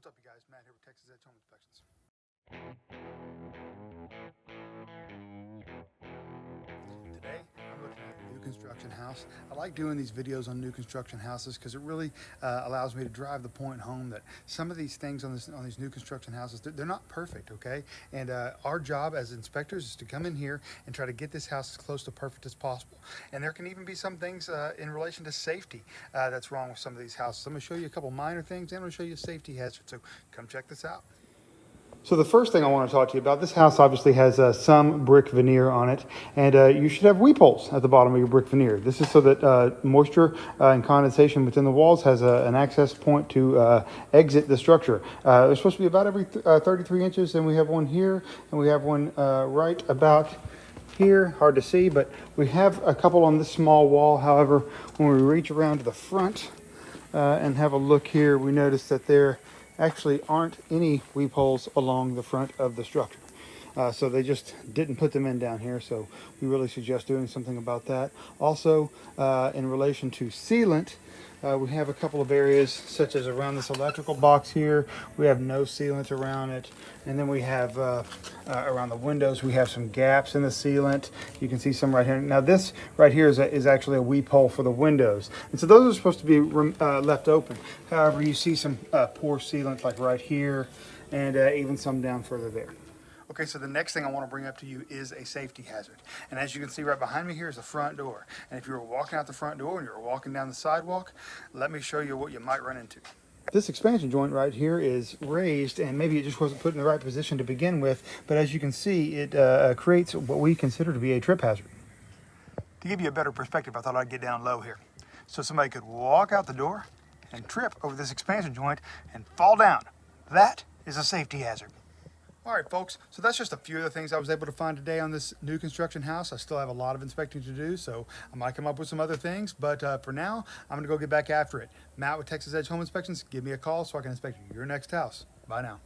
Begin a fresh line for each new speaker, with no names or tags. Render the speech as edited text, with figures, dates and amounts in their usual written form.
What's up, you guys? Matt here with Texas Edge Home Inspections. Today, I'm looking at a new construction house. I like doing these videos on new construction houses because it really allows me to drive the point home that some of these things on these new construction houses, they're not perfect, okay? And our job as inspectors is to come in here and try to get this house as close to perfect as possible. And there can even be some things in relation to safety that's wrong with some of these houses. I'm going to show you a couple minor things and I'm going to show you a safety hazard. So come check this out. So the first thing I want to talk to you about, this house obviously has some brick veneer on it, and you should have weepholes at the bottom of your brick veneer. This is so that moisture and condensation within the walls has an access point to exit the structure. They're supposed to be about every 33 inches, and we have one here, and we have one right about here. Hard to see, but we have a couple on this small wall. However, when we reach around to the front and have a look here, we notice that there actually aren't any weepholes along the front of the structure. So they just didn't put them in down here, so we really suggest doing something about that. Also, in relation to sealant, we have a couple of areas such as around this electrical box here, we have no sealant around it. And then we have around the windows, we have some gaps in the sealant. You can see some right here. Now this right here is actually a weep hole for the windows. And so those are supposed to be left open. However, you see some poor sealant like right here and even some down further there. Okay, so the next thing I want to bring up to you is a safety hazard. And as you can see right behind me here is the front door. And if you were walking out the front door and you were walking down the sidewalk, let me show you what you might run into. This expansion joint right here is raised, and maybe it just wasn't put in the right position to begin with, but as you can see, it creates what we consider to be a trip hazard. To give you a better perspective, I thought I'd get down low here. So somebody could walk out the door and trip over this expansion joint and fall down. That is a safety hazard. All right, folks, so that's just a few of the things I was able to find today on this new construction house. I still have a lot of inspecting to do, so I might come up with some other things, but for now, I'm gonna go get back after it. Matt with Texas Edge Home Inspections, give me a call so I can inspect your next house. Bye now.